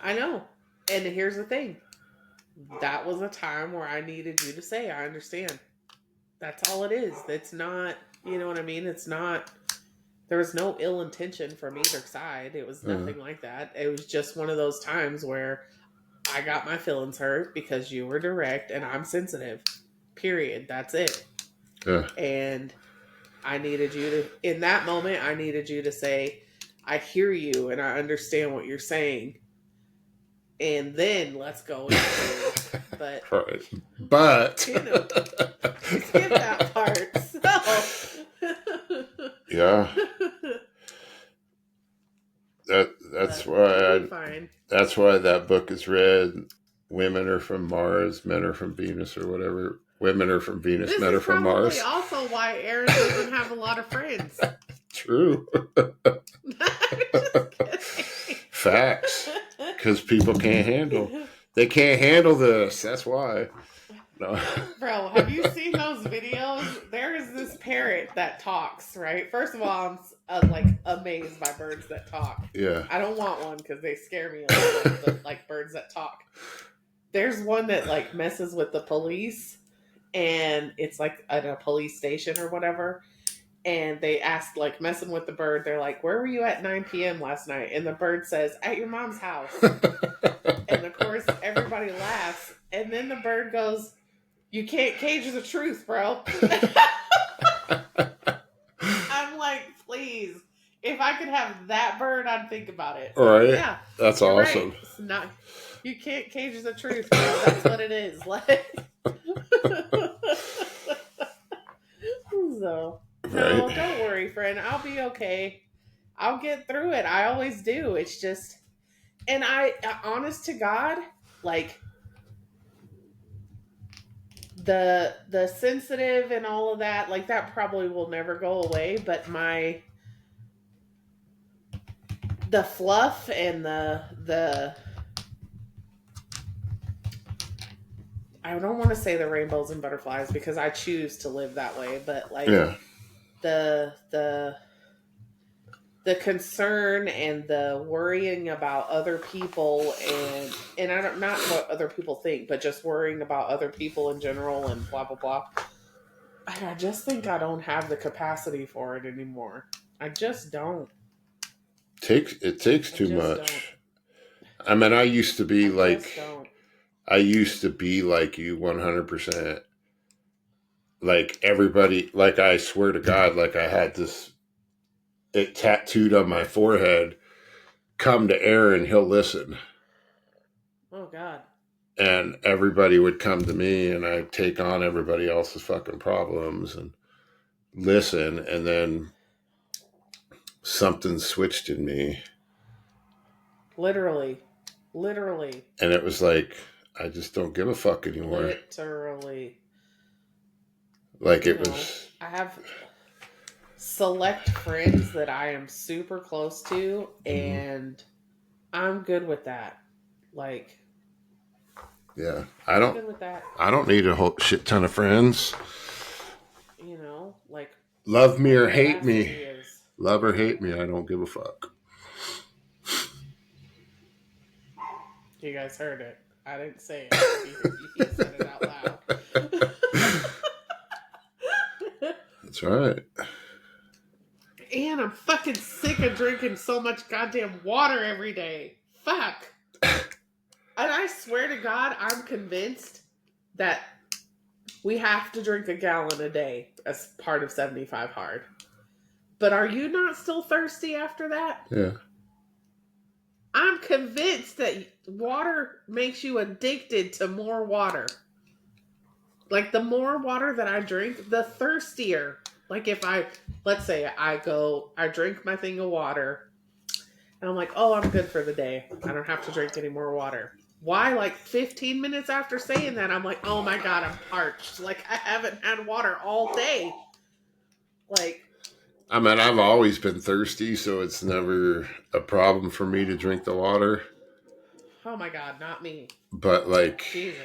I know. And here's the thing. That was a time where I needed you to say, I understand. That's all it is. It's not, you know what I mean? It's not, there was no ill intention from either side. It was nothing like that. It was just one of those times where I got my feelings hurt because you were direct and I'm sensitive. Period. That's it. Yeah. And I needed you to, in that moment, I needed you to say, I hear you and I understand what you're saying. And then let's go into, but, Right. But skip that part. So, yeah, that's why fine. that's why that book is read. Women are from Mars, men are from Venus, or whatever. Women are from Venus, This men are is from probably Mars. also why Aaron doesn't have a lot of friends. True. Facts. Because people can't handle. They can't handle this. That's why. No. Bro, have you seen those videos? There is this parrot that talks, right? First of all, I'm like amazed by birds that talk. Yeah. I don't want one because they scare me a little bit, the, like birds that talk. There's one that like messes with the police and it's like at a police station or whatever. And they asked, like, messing with the bird, they're like, where were you at 9 p.m. last night? And the bird says, at your mom's house. And of course, everybody laughs. And then the bird goes, you can't cage the truth, bro. I'm like, please. If I could have that bird, I'd think about it. Right. Yeah. That's awesome. Right. It's not, you can't cage the truth, bro. That's what it is. Like, so. No, don't worry, friend. I'll be okay. I'll get through it. I always do. It's just, and honest to God, like the sensitive and all of that, like that probably will never go away. But the fluff and the I don't want to say the rainbows and butterflies because I choose to live that way, but like Yeah. the concern and the worrying about other people and I don't, not what other people think, but just worrying about other people in general and blah blah blah. I just think I don't have the capacity for it anymore. I just don't. It takes too much. I mean, I used to be you 100%. Like everybody, like I swear to God, like I had it tattooed on my forehead, come to Aaron, he'll listen. Oh God. And everybody would come to me and I'd take on everybody else's fucking problems and listen. And then something switched in me. Literally. And it was like, I just don't give a fuck anymore. Literally. Like it was. I have select friends that I am super close to, and I'm good with that. Like, yeah, I'm good with that. I don't need a whole shit ton of friends. You know, like, love me or hate me, love or hate me, I don't give a fuck. You guys heard it. I didn't say it. He said it out loud. That's right. And I'm fucking sick of drinking so much goddamn water every day. Fuck. And I swear to God, I'm convinced that we have to drink a gallon a day as part of 75 Hard. But are you not still thirsty after that? Yeah. I'm convinced that water makes you addicted to more water. Like, the more water that I drink, the thirstier. Like, if let's say I drink my thing of water, and I'm like, oh, I'm good for the day. I don't have to drink any more water. Why? Like 15 minutes after saying that, I'm like, oh my God, I'm parched. Like, I haven't had water all day. Like, I mean, I've always been thirsty, so it's never a problem for me to drink the water. Oh my God, not me. But like, Jesus.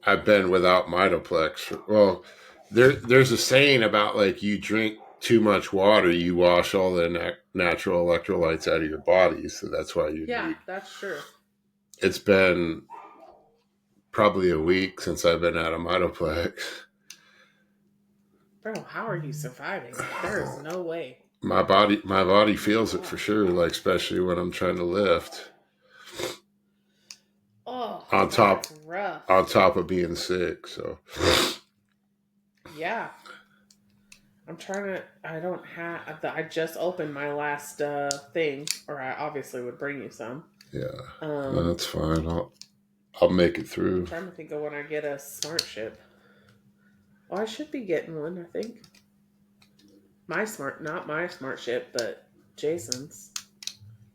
I've been without Mitoplex. Well, there's a saying about like you drink too much water, you wash all the natural electrolytes out of your body. So that's why you need. That's true. It's been probably a week since I've been out of Mitoplex. Bro, how are you surviving? There is no way. My body feels it for sure, like especially when I'm trying to lift. Oh, on top rough. On top of being sick, so yeah. I just opened my last thing, or I obviously would bring you some. Yeah. That's fine. I'll make it through. I'm trying to think of when I get a smart ship. Oh, I should be getting one, I think. Not my smart ship, but Jason's.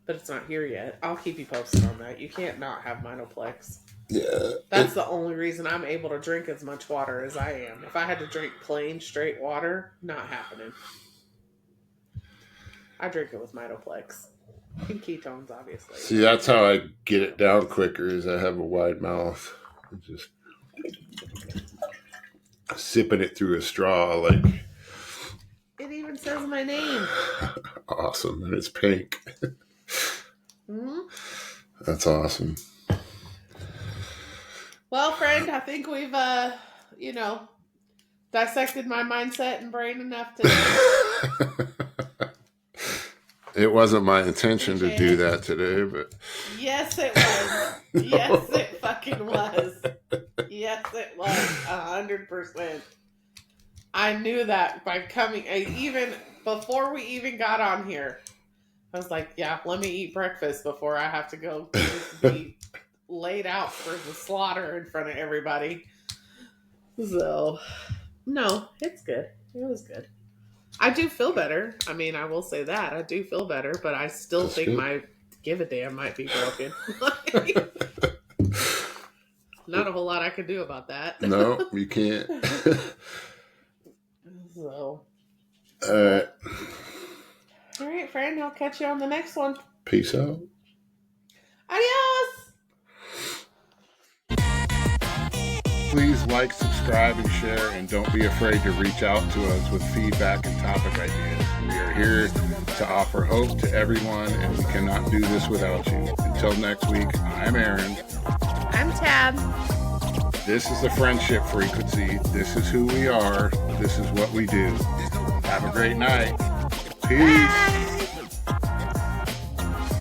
But it's not here yet. I'll keep you posted on that. You can't not have Mitoplex. Yeah. That's the only reason I'm able to drink as much water as I am. If I had to drink plain, straight water, not happening. I drink it with Mitoplex. And ketones, obviously. See, that's how I get it down quicker, is I have a wide mouth. I'm just sipping it through a straw, like... It even says my name. Awesome. And it's pink. Mm-hmm. That's awesome. Well, friend, I think we've, dissected my mindset and brain enough to... It wasn't my intention to do that today, but... Yes, it was. Yes, it fucking was. Yes, it was. 100%. I knew that by coming... even before we even got on here, I was like, yeah, let me eat breakfast before I have to go be laid out for the slaughter in front of everybody. So, no, it's good. It was good. I do feel better. I mean, I will say that. I do feel better, but I still think good. My give a damn might be broken. Not a whole lot I can do about that. No, you can't. So. All right. All right, friend. I'll catch you on the next one. Peace out. Adios. Please like, subscribe, and share, and don't be afraid to reach out to us with feedback and topic ideas. We are here to offer hope to everyone, and we cannot do this without you. Until next week, I'm Aaron. I'm Tab. This is the Friendship Frequency. This is who we are. This is what we do. Have a great night. Peace. Bye.